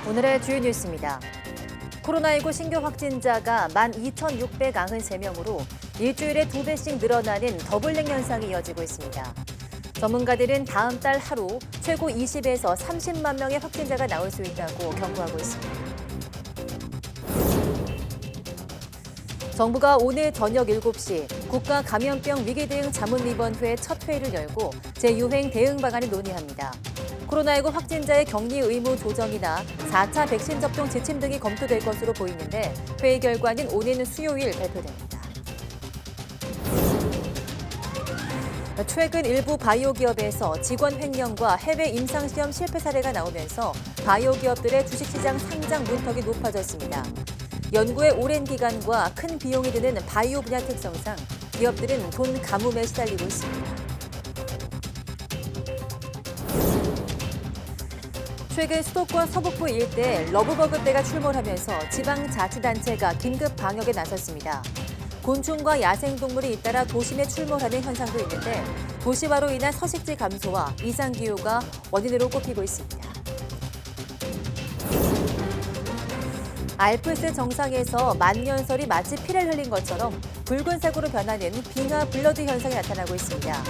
오늘의 주요 뉴스입니다. 코로나19 신규 확진자가 12,693명으로 일주일에 2배씩 늘어나는 더블링 현상이 이어지고 있습니다. 전문가들은 다음 달 하루 최고 20에서 30만 명의 확진자가 나올 수 있다고 경고하고 있습니다. 정부가 오늘 저녁 7시 국가감염병 위기대응 자문위원회 첫 회의를 열고 재유행 대응 방안을 논의합니다. 코로나19 확진자의 격리 의무 조정이나 4차 백신 접종 지침 등이 검토될 것으로 보이는데 회의 결과는 오는 수요일 발표됩니다. 최근 일부 바이오 기업에서 직원 횡령과 해외 임상시험 실패 사례가 나오면서 바이오 기업들의 주식시장 상장 문턱이 높아졌습니다. 연구에 오랜 기간과 큰 비용이 드는 바이오 분야 특성상 기업들은 돈 가뭄에 시달리고 있습니다. 최근 수도권 서북부 일대에 러브버그떼가 출몰하면서 지방자치단체가 긴급 방역에 나섰습니다. 곤충과 야생동물이 잇따라 도심에 출몰하는 현상도 있는데 도시화로 인한 서식지 감소와 이상기후가 원인으로 꼽히고 있습니다. 알프스 정상에서 만년설이 마치 피를 흘린 것처럼 붉은색으로 변하는 빙하 블러드 현상이 나타나고 있습니다.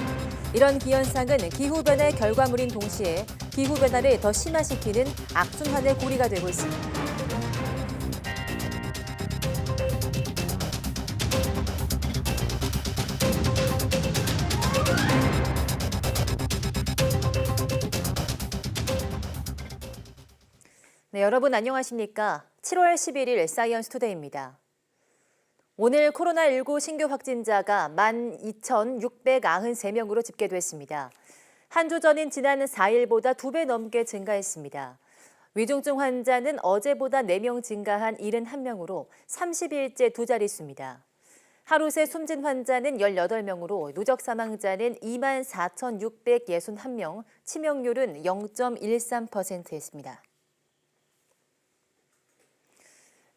이런 기현상은 기후변화의 결과물인 동시에 기후변화를 더 심화시키는 악순환의 고리가 되고 있습니다. 네, 여러분 안녕하십니까? 7월 11일 사이언스 투데이입니다. 오늘 코로나19 신규 확진자가 12,693명으로 집계됐습니다. 한 주 전인 지난 4일보다 2배 넘게 증가했습니다. 위중증 환자는 어제보다 4명 증가한 71명으로 30일째 두 자릿수입니다. 하루 새 숨진 환자는 18명으로 누적 사망자는 24,661명, 치명률은 0.13%였습니다.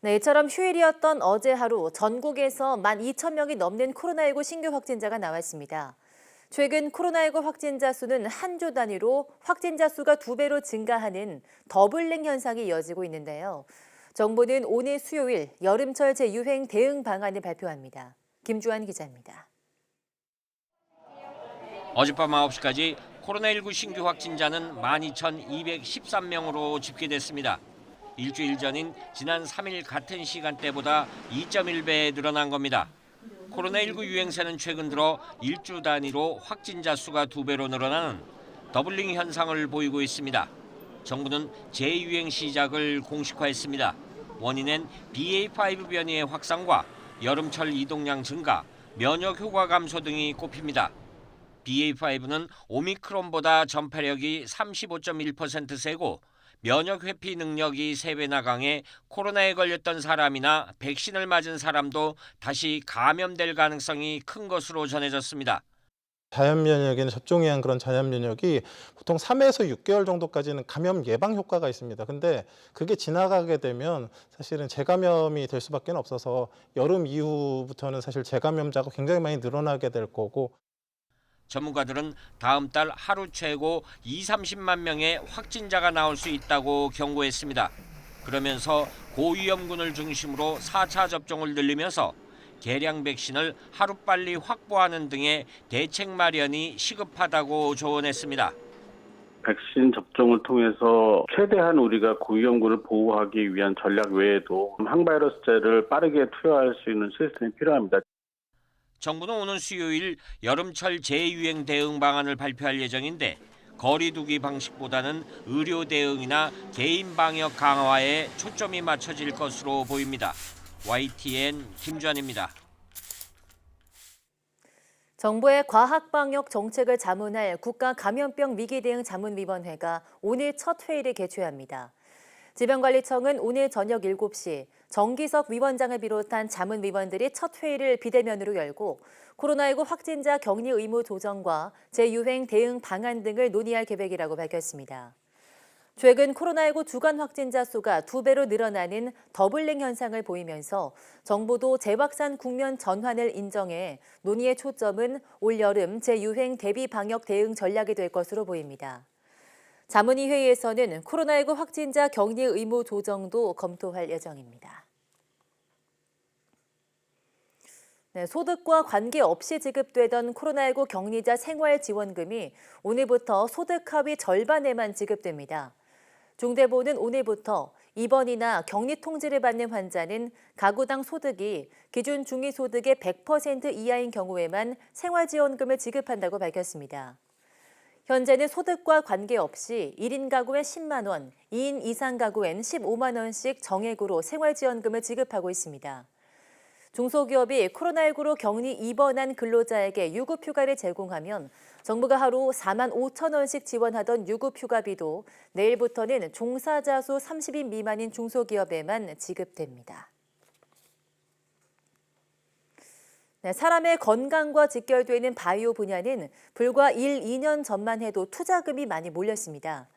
네, 이처럼 휴일이었던 어제 하루 전국에서 12,000명이 넘는 코로나19 신규 확진자가 나왔습니다. 최근 코로나19 확진자 수는 한 주 단위로 확진자 수가 2배로 증가하는 더블링 현상이 이어지고 있는데요. 정부는 오늘 수요일 여름철 재유행 대응 방안을 발표합니다. 김주환 기자입니다. 어젯밤 9시까지 코로나19 신규 확진자는 12,213명으로 집계됐습니다. 일주일 전인 지난 3일 같은 시간대보다 2.1배 늘어난 겁니다. 코로나19 유행세는 최근 들어 일주 단위로 확진자 수가 2배로 늘어나는 더블링 현상을 보이고 있습니다. 정부는 재유행 시작을 공식화했습니다. 원인은 BA.5 변이의 확산과 여름철 이동량 증가, 면역 효과 감소 등이 꼽힙니다. BA.5는 오미크론보다 전파력이 35.1% 세고 면역 회피 능력이 3배나 강해 코로나에 걸렸던 사람이나 백신을 맞은 사람도 다시 감염될 가능성이 큰 것으로 전해졌습니다. 자연 면역에는 접종에 의한 그런 자연 면역이 보통 3에서 6개월 정도까지는 감염 예방 효과가 있습니다. 근데 그게 지나가게 되면 사실은 재감염이 될 수밖에 없어서 여름 이후부터는 사실 재감염자가 굉장히 많이 늘어나게 될 거고. 전문가들은 다음 달 하루 최고 20-30만 명의 확진자가 나올 수 있다고 경고했습니다. 그러면서 고위험군을 중심으로 4차 접종을 늘리면서 개량 백신을 하루빨리 확보하는 등의 대책 마련이 시급하다고 조언했습니다. 백신 접종을 통해서 최대한 우리가 고위험군을 보호하기 위한 전략 외에도 항바이러스제를 빠르게 투여할 수 있는 시스템이 필요합니다. 정부는 오는 수요일 여름철 재유행 대응 방안을 발표할 예정인데 거리 두기 방식보다는 의료 대응이나 개인 방역 강화에 초점이 맞춰질 것으로 보입니다. YTN 김주환입니다. 정부의 과학방역 정책을 자문할 국가감염병 위기대응 자문위원회가 오늘 첫 회의를 개최합니다. 질병관리청은 오늘 저녁 7시 정기석 위원장을 비롯한 자문위원들이 첫 회의를 비대면으로 열고 코로나19 확진자 격리 의무 조정과 재유행 대응 방안 등을 논의할 계획이라고 밝혔습니다. 최근 코로나19 주간 확진자 수가 2배로 늘어나는 더블링 현상을 보이면서 정부도 재확산 국면 전환을 인정해 논의의 초점은 올여름 재유행 대비 방역 대응 전략이 될 것으로 보입니다. 자문위 회의에서는 코로나19 확진자 격리 의무 조정도 검토할 예정입니다. 네, 소득과 관계없이 지급되던 코로나19 격리자 생활지원금이 오늘부터 소득 하위 절반에만 지급됩니다. 중대본은 오늘부터 입원이나 격리 통지를 받는 환자는 가구당 소득이 기준 중위소득의 100% 이하인 경우에만 생활지원금을 지급한다고 밝혔습니다. 현재는 소득과 관계없이 1인 가구엔 10만 원, 2인 이상 가구엔 15만 원씩 정액으로 생활지원금을 지급하고 있습니다. 중소기업이 코로나19로 격리 입원한 근로자에게 유급휴가를 제공하면 정부가 하루 4만 5천 원씩 지원하던 유급휴가비도 내일부터는 종사자 수 30인 미만인 중소기업에만 지급됩니다. 네, 사람의 건강과 직결되는 바이오 분야는 불과 1, 2년 전만 해도 투자금이 많이 몰렸습니다.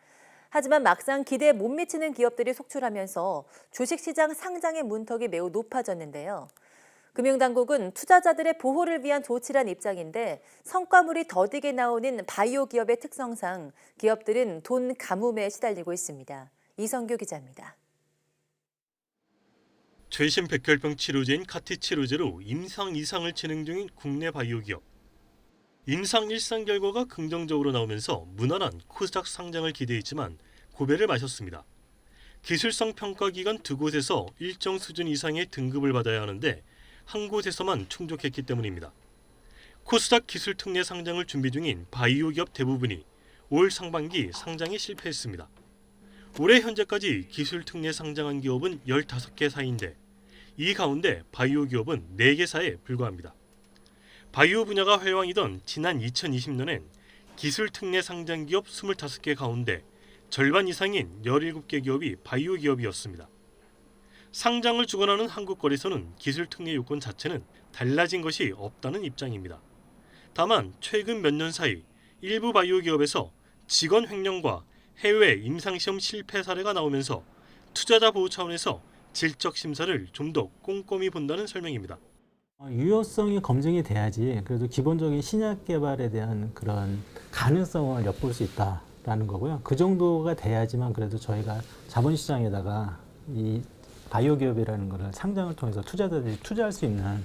하지만 막상 기대에 못 미치는 기업들이 속출하면서 주식시장 상장의 문턱이 매우 높아졌는데요. 금융당국은 투자자들의 보호를 위한 조치란 입장인데 성과물이 더디게 나오는 바이오 기업의 특성상 기업들은 돈 가뭄에 시달리고 있습니다. 이성규 기자입니다. 최신 백혈병 치료제인 카티 치료제로 임상 2상을 진행 중인 국내 바이오 기업. 임상 1상 결과가 긍정적으로 나오면서 무난한 코스닥 상장을 기대했지만 고배를 마셨습니다. 기술성 평가 기관 2곳에서 일정 수준 이상의 등급을 받아야 하는데 한 곳에서만 충족했기 때문입니다. 코스닥 기술 특례 상장을 준비 중인 바이오 기업 대부분이 올 상반기 상장에 실패했습니다. 올해 현재까지 기술 특례 상장한 기업은 15개사인데 이 가운데 바이오 기업은 4개사에 불과합니다. 바이오 분야가 활황이던 지난 2020년엔 기술 특례 상장 기업 25개 가운데 절반 이상인 17개 기업이 바이오 기업이었습니다. 상장을 주관하는 한국거래소는 기술 특례 요건 자체는 달라진 것이 없다는 입장입니다. 다만 최근 몇 년 사이 일부 바이오 기업에서 직원 횡령과 해외 임상시험 실패 사례가 나오면서 투자자 보호 차원에서 질적 심사를 좀 더 꼼꼼히 본다는 설명입니다. 유효성이 검증이 돼야지 그래도 기본적인 신약 개발에 대한 그런 가능성을 엿볼 수 있다라는 거고요. 그 정도가 돼야지만 그래도 저희가 자본시장에다가 이 바이오 기업이라는 것을 상장을 통해서 투자자들이 투자할 수 있는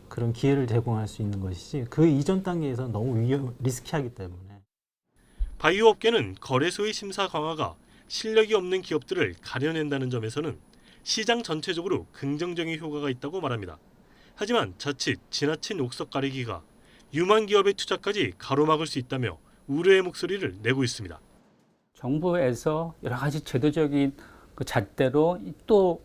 그런 기회를 제공할 수 있는 것이지 그 이전 단계에서 너무 리스키하기 때문에. 바이오 업계는 거래소의 심사 강화가 실력이 없는 기업들을 가려낸다는 점에서는 시장 전체적으로 긍정적인 효과가 있다고 말합니다. 하지만 자칫 지나친 옥석 가리기가 유망 기업의 투자까지 가로막을 수 있다며 우려의 목소리를 내고 있습니다. 정부에서 여러 가지 제도적인 그 잣대로 또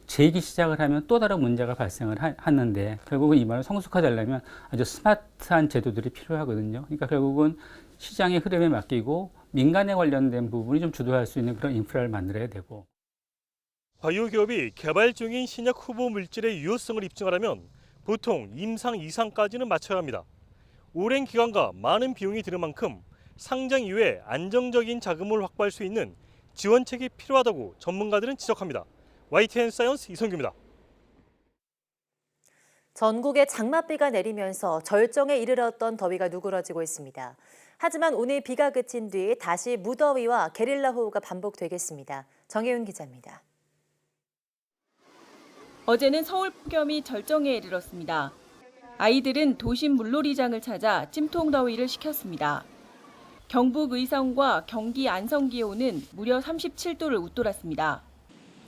제기 시작을 하면 또 다른 문제가 발생을 하는데 결국은 이 말을 성숙화되려면 아주 스마트한 제도들이 필요하거든요. 그러니까 결국은 시장의 흐름에 맡기고 민간에 관련된 부분이 좀 주도할 수 있는 그런 인프라를 만들어야 되고. 바이오 기업이 개발 중인 신약 후보 물질의 유효성을 입증하려면 보통 임상 2상까지는 마쳐야 합니다. 오랜 기간과 많은 비용이 드는 만큼 상장 이후에 안정적인 자금을 확보할 수 있는 지원책이 필요하다고 전문가들은 지적합니다. YTN 사이언스 이성규입니다. 전국에 장맛비가 내리면서 절정에 이르렀던 더위가 누그러지고 있습니다. 하지만 오늘 비가 그친 뒤 다시 무더위와 게릴라 호우가 반복되겠습니다. 정혜윤 기자입니다. 어제는 서울 폭염이 절정에 이르렀습니다. 아이들은 도심 물놀이장을 찾아 찜통더위를 식혔습니다. 경북 의성과 경기 안성 기온은 무려 37도를 웃돌았습니다.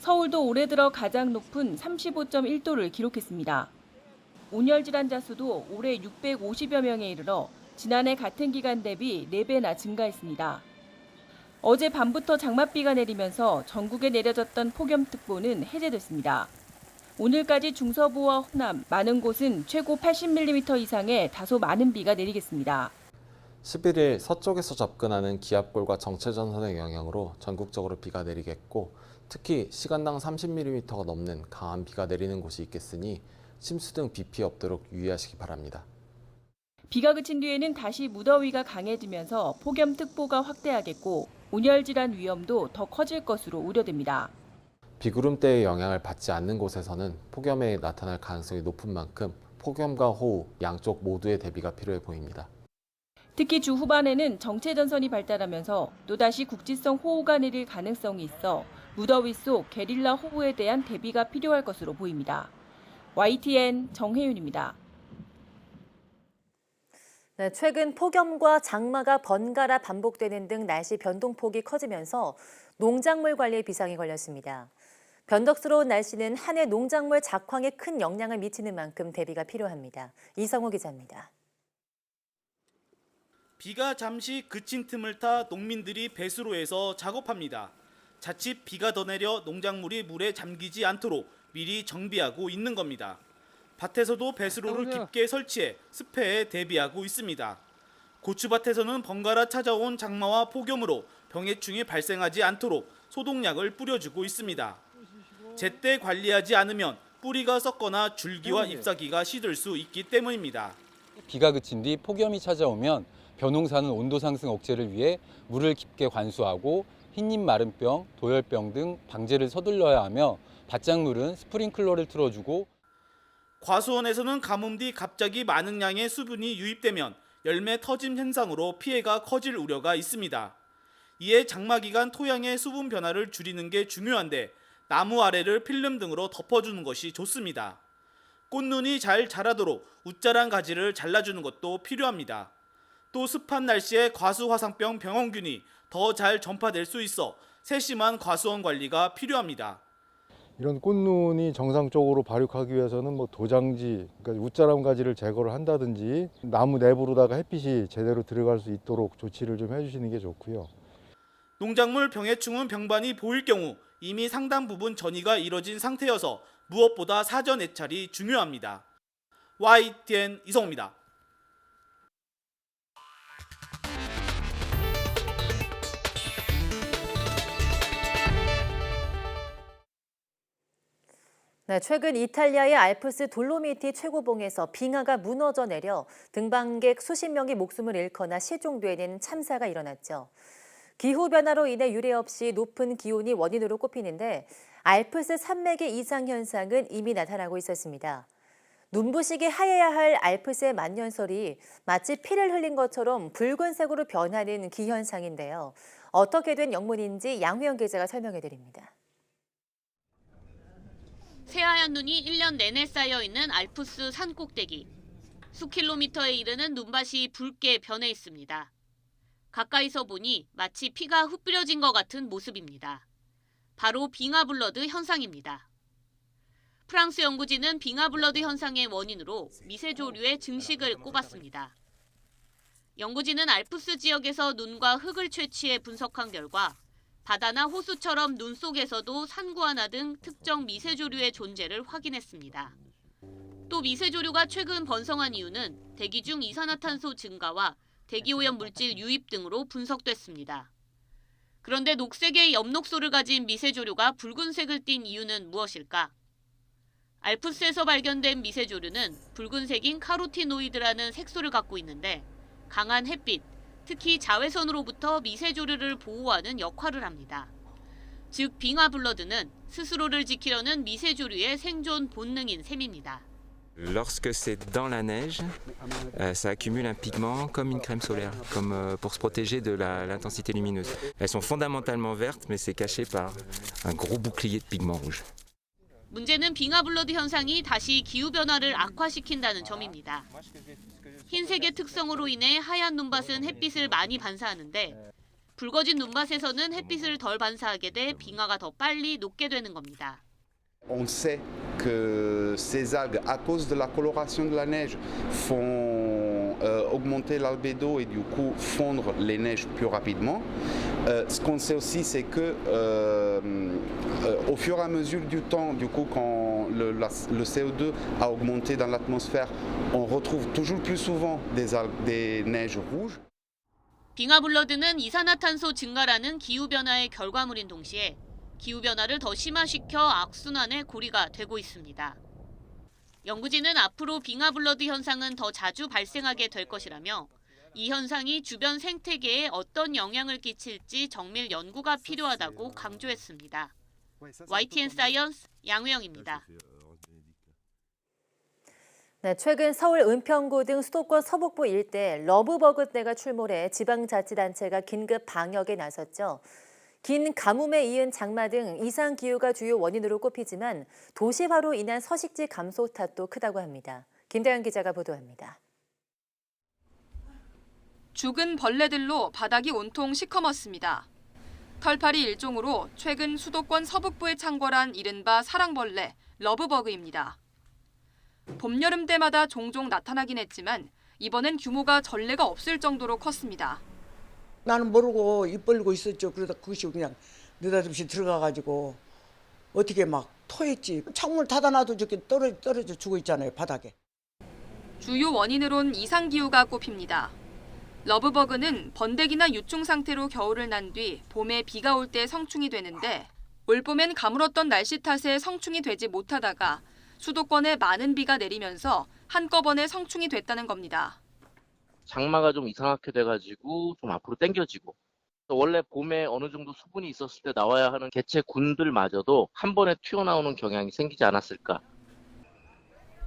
서울도 올해 들어 가장 높은 35.1도를 기록했습니다. 온열 질환자 수도 올해 650여 명에 이르러 지난해 같은 기간 대비 4배나 증가했습니다. 어제 밤부터 장맛비가 내리면서 전국에 내려졌던 폭염특보는 해제됐습니다. 오늘까지 중서부와 호남, 많은 곳은 최고 80mm 이상의 다소 많은 비가 내리겠습니다. 11일 서쪽에서 접근하는 기압골과 정체전선의 영향으로 전국적으로 비가 내리겠고 특히 시간당 30mm가 넘는 강한 비가 내리는 곳이 있겠으니 침수 등 비 피해 없도록 유의하시기 바랍니다. 비가 그친 뒤에는 다시 무더위가 강해지면서 폭염특보가 확대하겠고 온열질환 위험도 더 커질 것으로 우려됩니다. 비구름대의 영향을 받지 않는 곳에서는 폭염에 나타날 가능성이 높은 만큼 폭염과 호우 양쪽 모두의 대비가 필요해 보입니다. 특히 주 후반에는 정체전선이 발달하면서 또다시 국지성 호우가 내릴 가능성이 있어 무더위 속 게릴라 호우에 대한 대비가 필요할 것으로 보입니다. YTN 정혜윤입니다. 네, 최근 폭염과 장마가 번갈아 반복되는 등 날씨 변동폭이 커지면서 농작물 관리에 비상이 걸렸습니다. 변덕스러운 날씨는 한 해 농작물 작황에 큰 영향을 미치는 만큼 대비가 필요합니다. 이성호 기자입니다. 비가 잠시 그친 틈을 타 농민들이 배수로에서 작업합니다. 자칫 비가 더 내려 농작물이 물에 잠기지 않도록 미리 정비하고 있는 겁니다. 밭에서도 배수로를 깊게 설치해 습해에 대비하고 있습니다. 고추밭에서는 번갈아 찾아온 장마와 폭염으로 병해충이 발생하지 않도록 소독약을 뿌려주고 있습니다. 제때 관리하지 않으면 뿌리가 썩거나 줄기와 잎사귀가 시들 수 있기 때문입니다. 비가 그친 뒤 폭염이 찾아오면 벼농사는 온도 상승 억제를 위해 물을 깊게 관수하고 흰잎 마름병, 도열병 등 방제를 서둘러야 하며 밭작물은 스프링클러를 틀어주고 과수원에서는 가뭄 뒤 갑자기 많은 양의 수분이 유입되면 열매 터짐 현상으로 피해가 커질 우려가 있습니다. 이에 장마 기간 토양의 수분 변화를 줄이는 게 중요한데 나무 아래를 필름 등으로 덮어주는 것이 좋습니다. 꽃눈이 잘 자라도록 웃자란 가지를 잘라주는 것도 필요합니다. 또 습한 날씨에 과수화상병 병원균이 더 잘 전파될 수 있어 세심한 과수원 관리가 필요합니다. 이런 꽃눈이 정상적으로 발육하기 위해서는 도장지, 그러니까 웃자람 가지를 제거를 한다든지 나무 내부로다가 햇빛이 제대로 들어갈 수 있도록 조치를 좀 해주시는 게 좋고요. 농작물 병해충은 병반이 보일 경우 이미 상당 부분 전이가 이뤄진 상태여서 무엇보다 사전 애찰이 중요합니다. YTN 이성호입니다. 네, 최근 이탈리아의 알프스 돌로미티 최고봉에서 빙하가 무너져 내려 등반객 수십 명이 목숨을 잃거나 실종되는 참사가 일어났죠. 기후변화로 인해 유례 없이 높은 기온이 원인으로 꼽히는데 알프스 산맥의 이상 현상은 이미 나타나고 있었습니다. 눈부시게 하얘야 할 알프스의 만년설이 마치 피를 흘린 것처럼 붉은색으로 변하는 기현상인데요. 어떻게 된 영문인지 양회영 기자가 설명해드립니다. 새하얀 눈이 1년 내내 쌓여있는 알프스 산 꼭대기. 수킬로미터에 이르는 눈밭이 붉게 변해 있습니다. 가까이서 보니 마치 피가 흩뿌려진 것 같은 모습입니다. 바로 빙하블러드 현상입니다. 프랑스 연구진은 빙하블러드 현상의 원인으로 미세조류의 증식을 꼽았습니다. 연구진은 알프스 지역에서 눈과 흙을 채취해 분석한 결과 바다나 호수처럼 눈 속에서도 산구하나 등 특정 미세조류의 존재를 확인했습니다. 또 미세조류가 최근 번성한 이유는 대기 중 이산화탄소 증가와 대기오염 물질 유입 등으로 분석됐습니다. 그런데 녹색의 엽록소를 가진 미세조류가 붉은색을 띤 이유는 무엇일까? 알프스에서 발견된 미세조류는 붉은색인 카로티노이드라는 색소를 갖고 있는데 강한 햇빛, 특히 자외선으로부터 미세조류를 보호하는 역할을 합니다. 즉 빙하블러드는 스스로를 지키려는 미세조류의 생존 본능인 셈입니다. Lorsque c'est dans la neige, ça accumule un pigment comme une crème solaire, comme pour se protéger de l'intensité lumineuse. Elles sont fondamentalement vertes, mais c'est caché par un gros bouclier de pigment rouge. 문제는 빙하블러드 현상이 다시 기후변화를 악화시킨다는 점입니다. 흰색의 특성으로 인해 하얀 눈밭은 햇빛을 많이 반사하는데 붉어진 눈밭에서는 햇빛을 덜 반사하게 돼 빙하가 더 빨리 녹게 되는 겁니다. On sait que ces algues, à cause de la coloration de la neige, font augmenter l'albédo et du coup fondre les neiges plus rapidement. Ce qu'on sait aussi, c'est que au fur et à mesure du temps, du coup, quand le CO2 a augmenté dans l'atmosphère, on retrouve toujours plus souvent des neiges rouges. 빙하블러드는 이산화탄소 증가라는 기후변화의 결과물인 동시에 기후변화를 더 심화시켜 악순환의 고리가 되고 있습니다. 연구진은 앞으로 빙하블러드 현상은 더 자주 발생하게 될 것이라며 이 현상이 주변 생태계에 어떤 영향을 끼칠지 정밀 연구가 필요하다고 강조했습니다. YTN 사이언스 양우영입니다. 네, 최근 서울 은평구 등 수도권 서북부 일대 러브버그떼가 출몰해 지방자치단체가 긴급 방역에 나섰죠. 긴 가뭄에 이은 장마 등 이상기후가 주요 원인으로 꼽히지만 도시화로 인한 서식지 감소 탓도 크다고 합니다. 김다현 기자가 보도합니다. 죽은 벌레들로 바닥이 온통 시커멓습니다. 털파리 일종으로 최근 수도권 서북부에 창궐한 이른바 사랑벌레, 러브버그입니다. 봄, 여름 때마다 종종 나타나긴 했지만 이번엔 규모가 전례가 없을 정도로 컸습니다. 나는 모르고 입 벌리고 있었죠. 그러다 그것이 그냥 느닷없이 들어가가지고 어떻게 막 토했지. 창문을 닫아놔도 저렇게 떨어져 죽어 있잖아요, 바닥에. 주요 원인으론 이상기후가 꼽힙니다. 러브버그는 번데기나 유충 상태로 겨울을 난 뒤 봄에 비가 올 때 성충이 되는데 올봄엔 가물었던 날씨 탓에 성충이 되지 못하다가 수도권에 많은 비가 내리면서 한꺼번에 성충이 됐다는 겁니다. 장마가 좀 이상하게 돼가지고 좀 앞으로 당겨지고 원래 봄에 어느 정도 수분이 있었을 때 나와야 하는 개체군들마저도 한 번에 튀어나오는 경향이 생기지 않았을까.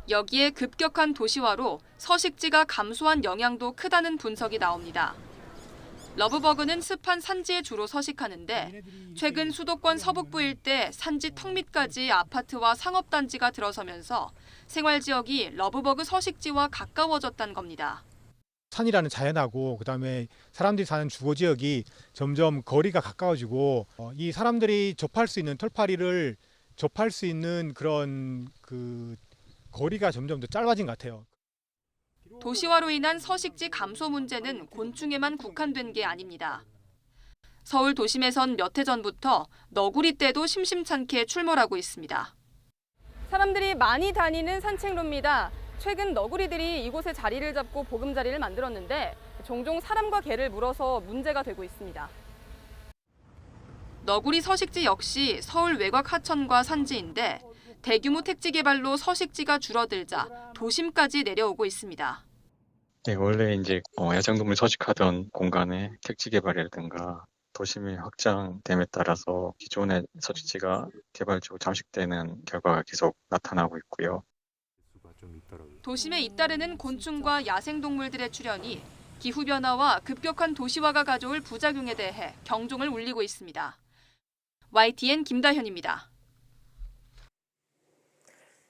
여기에 급격한 도시화로 서식지가 감소한 영향도 크다는 분석이 나옵니다. 러브버그는 습한 산지에 주로 서식하는데 최근 수도권 서북부 일대 산지 턱 밑까지 아파트와 상업단지가 들어서면서 생활지역이 러브버그 서식지와 가까워졌다는 겁니다. 산이라는 자연하고 그다음에 사람들이 사는 주거지역이 점점 거리가 가까워지고 이 사람들이 접할 수 있는 털파리를 접할 수 있는 그런 거리가 점점 더 짧아진 것 같아요. 도시화로 인한 서식지 감소 문제는 곤충에만 국한된 게 아닙니다. 서울 도심에선 몇 해 전부터 너구리떼도 심심찮게 출몰하고 있습니다. 사람들이 많이 다니는 산책로입니다. 최근 너구리들이 이곳에 자리를 잡고 보금자리를 만들었는데 종종 사람과 개를 물어서 문제가 되고 있습니다. 너구리 서식지 역시 서울 외곽 하천과 산지인데 대규모 택지 개발로 서식지가 줄어들자 도심까지 내려오고 있습니다. 네, 원래 이제 야생동물 서식하던 공간에 택지 개발이라든가 도심이 확장됨에 따라서 기존의 서식지가 개발적으로 잠식되는 결과가 계속 나타나고 있고요. 도심에 잇따르는 곤충과 야생동물들의 출현이 기후변화와 급격한 도시화가 가져올 부작용에 대해 경종을 울리고 있습니다. YTN 김다현입니다.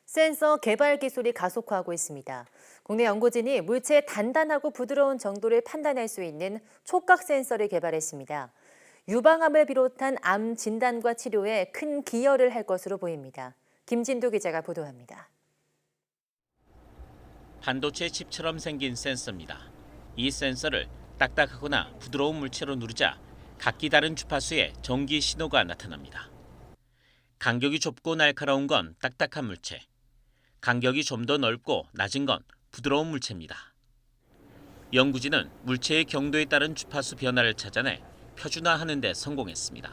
센서 개발 기술이 가속화하고 있습니다. 국내 연구진이 물체의 단단하고 부드러운 정도를 판단할 수 있는 촉각 센서를 개발했습니다. 유방암을 비롯한 암 진단과 치료에 큰 기여를 할 것으로 보입니다. 김진두 기자가 보도합니다. 반도체 칩처럼 생긴 센서입니다. 이 센서를 딱딱하거나 부드러운 물체로 누르자 각기 다른 주파수의 전기 신호가 나타납니다. 간격이 좁고 날카로운 건 딱딱한 물체, 간격이 좀 더 넓고 낮은 건 부드러운 물체입니다. 연구진은 물체의 경도에 따른 주파수 변화를 찾아내 표준화하는 데 성공했습니다.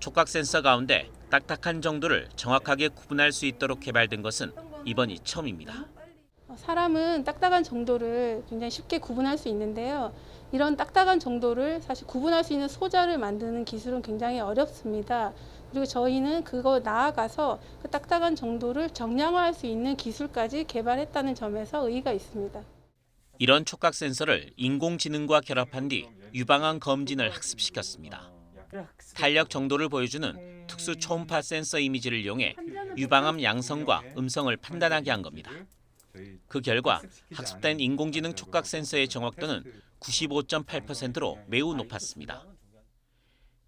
촉각 센서 가운데 딱딱한 정도를 정확하게 구분할 수 있도록 개발된 것은 이번이 처음입니다. 사람은 딱딱한 정도를 굉장히 쉽게 구분할 수 있는데요. 이런 딱딱한 정도를 사실 구분할 수 있는 소자를 만드는 기술은 굉장히 어렵습니다. 그리고 저희는 그거 나아가서 그 딱딱한 정도를 정량화할 수 있는 기술까지 개발했다는 점에서 의의가 있습니다. 이런 촉각 센서를 인공지능과 결합한 뒤 유방암 검진을 학습시켰습니다. 탄력 정도를 보여주는 특수 초음파 센서 이미지를 이용해 유방암 양성과 음성을 판단하게 한 겁니다. 그 결과 학습된 인공지능 촉각 센서의 정확도는 95.8%로 매우 높았습니다.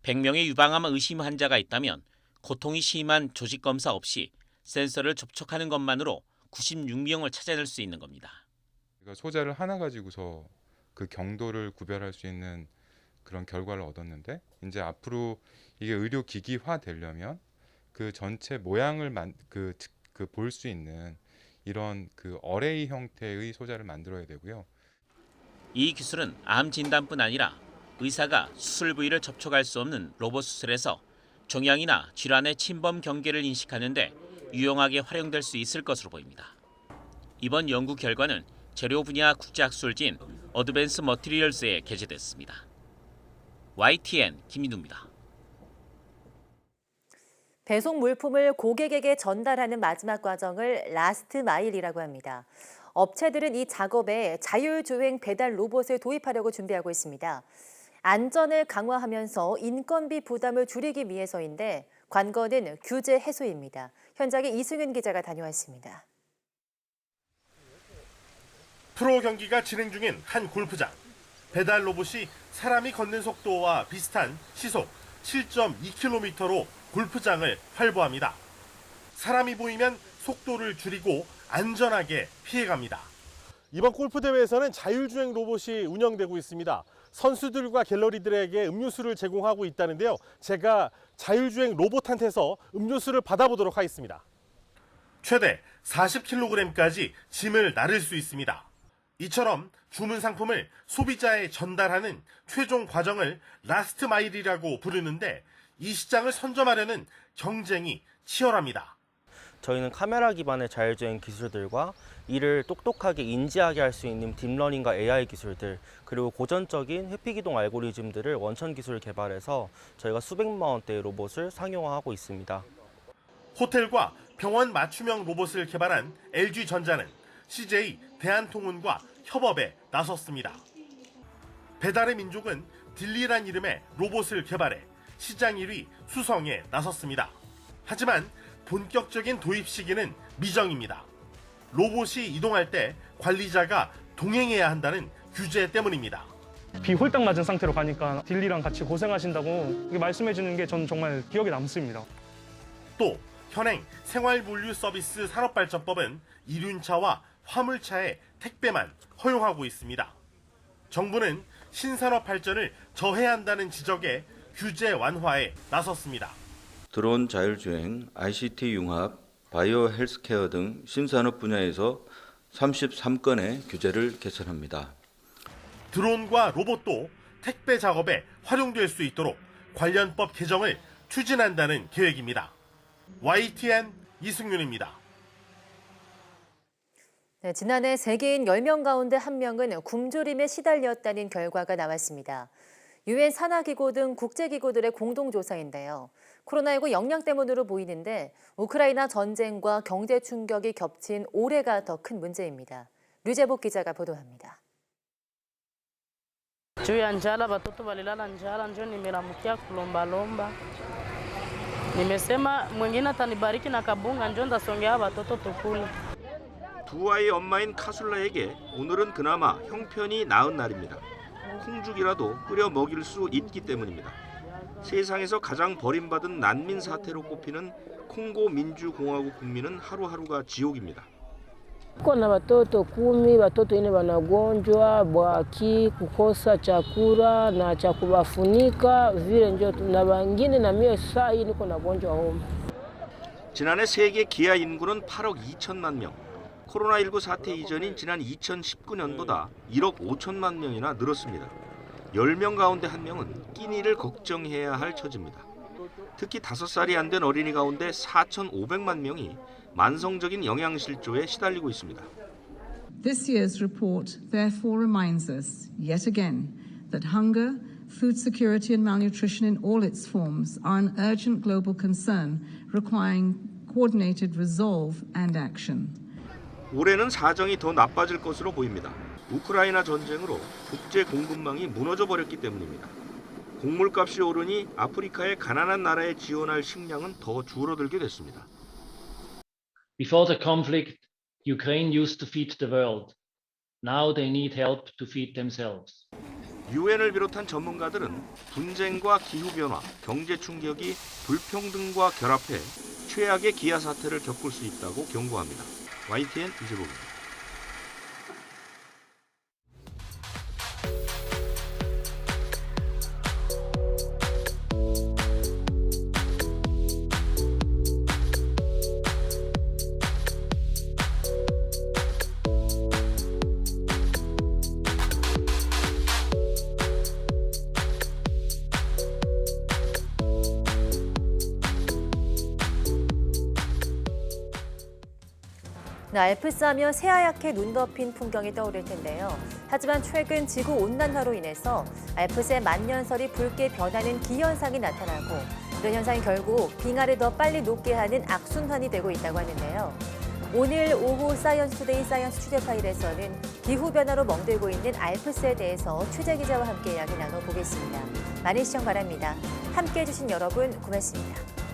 100명의 유방암 의심 환자가 있다면 고통이 심한 조직 검사 없이 센서를 접촉하는 것만으로 96명을 찾아낼 수 있는 겁니다. 소자를 하나 가지고서 그 경도를 구별할 수 있는 그런 결과를 얻었는데 이제 앞으로 이게 의료 기기화 되려면 그 전체 모양을 볼 수 있는 이런 어레이 형태의 소자를 만들어야 되고요. 이 기술은 암 진단뿐 아니라 의사가 수술 부위를 접촉할 수 없는 로봇 수술에서 종양이나 질환의 침범 경계를 인식하는 데 유용하게 활용될 수 있을 것으로 보입니다. 이번 연구 결과는 재료 분야 국제학술지인 어드밴스 머티리얼스에 게재됐습니다. YTN 김민우입니다. 배송 물품을 고객에게 전달하는 마지막 과정을 라스트 마일이라고 합니다. 업체들은 이 작업에 자율주행 배달 로봇을 도입하려고 준비하고 있습니다. 안전을 강화하면서 인건비 부담을 줄이기 위해서인데 관건은 규제 해소입니다. 현장에 이승윤 기자가 다녀왔습니다. 프로 경기가 진행 중인 한 골프장. 배달 로봇이 사람이 걷는 속도와 비슷한 시속 7.2km로 골프장을 활보합니다. 사람이 보이면 속도를 줄이고 안전하게 피해갑니다. 이번 골프 대회에서는 자율주행 로봇이 운영되고 있습니다. 선수들과 갤러리들에게 음료수를 제공하고 있다는데요. 제가 자율주행 로봇한테서 음료수를 받아보도록 하겠습니다. 최대 40kg까지 짐을 나를 수 있습니다. 이처럼 주문 상품을 소비자에 전달하는 최종 과정을 라스트 마일이라고 부르는데 이 시장을 선점하려는 경쟁이 치열합니다. 저희는 카메라 기반의 자율주행 기술들과 이를 똑똑하게 인지하게 할 수 있는 딥러닝과 AI 기술들, 그리고 고전적인 회피기동 알고리즘들을 원천 기술을 개발해서 저희가 수백만 원대의 로봇을 상용화하고 있습니다. 호텔과 병원 맞춤형 로봇을 개발한 LG전자는 CJ 대한통운과 협업에 나섰습니다. 배달의 민족은 딜리란 이름의 로봇을 개발해 시장 1위 수성에 나섰습니다. 하지만 본격적인 도입 시기는 미정입니다. 로봇이 이동할 때 관리자가 동행해야 한다는 규제 때문입니다. 비 홀딱 맞은 상태로 가니까 딜리랑 같이 고생하신다고 말씀해 주는 게 저는 정말 기억에 남습니다. 또 현행 생활물류 서비스 산업발전법은 이륜차와 화물차의 택배만 허용하고 있습니다. 정부는 신산업 발전을 저해한다는 지적에 규제 완화에 나섰습니다. 드론 자율주행, ICT 융합, 바이오 헬스케어 등 신산업 분야에서 33건의 규제를 개선합니다. 드론과 로봇도 택배 작업에 활용될 수 있도록 관련법 개정을 추진한다는 계획입니다. YTN 이승윤입니다. 네, 지난해 세계인 10명 가운데 1명은 굶주림에 시달렸다는 결과가 나왔습니다. 유엔 산하기구 등 국제기구들의 공동조사인데요. 코로나19 영향 때문으로 보이는데 우크라이나 전쟁과 경제 충격이 겹친 올해가 더 큰 mun제입니다. 류재복 기자가 보도합니다. Juu ya njala watoto walilala njala, ndio nimeramukia kulombalomba. Nimesema mwingine atanibariki na kabunga, ndio ndasongea watoto tukule. 두 아이 엄마인 카술라에게 오늘은 그나마 형편이 나은 날입니다. 콩죽이라도 끓여 먹일 수 있기 때문입니다. 세상에서 가장 버림받은 난민 사태로 꼽히는 콩고 민주공화국 국민은 하루하루가 지옥입니다. Kuna watoto 10, watoto 4 wanagonjwa bwaki, kukosa chakula na cha kuwafunika vile ndio na wengine na mimi saa hii niko nagonjwa homa. 지난해 세계 기아 인구는 8억 2천만 명. 코로나19 사태 이전인 지난 2019년보다 1억 5천만 명이나 늘었습니다. 10명 가운데 1명은 끼니를 걱정해야 할 처지입니다. 특히 5살이 안 된 어린이 가운데 4,500만 명이 만성적인 영양실조에 시달리고 있습니다. This year's report therefore reminds us yet again that hunger, food security and malnutrition in all its forms are an urgent global concern requiring coordinated resolve and action. 올해는 사정이 더 나빠질 것으로 보입니다. 우크라이나 전쟁으로 국제 공급망이 무너져 버렸기 때문입니다. 곡물값이 오르니 아프리카의 가난한 나라에 지원할 식량은 더 줄어들게 됐습니다. Before the conflict, Ukraine used to feed the world. Now they need help to feed themselves. 유엔을 비롯한 전문가들은 분쟁과 기후변화, 경제 충격이 불평등과 결합해 최악의 기아 사태를 겪을 수 있다고 경고합니다. YTN 이재복입니다. 알프스 하면 새하얗게 눈 덮인 풍경이 떠오를 텐데요. 하지만 최근 지구 온난화로 인해서 알프스의 만년설이 붉게 변하는 기현상이 나타나고 이런 현상이 결국 빙하를 더 빨리 녹게 하는 악순환이 되고 있다고 하는데요. 오늘 오후 사이언스투데이 사이언스 취재 파일에서는 기후변화로 멍들고 있는 알프스에 대해서 취재 기자와 함께 이야기 나눠보겠습니다. 많은 시청 바랍니다. 함께해 주신 여러분 고맙습니다.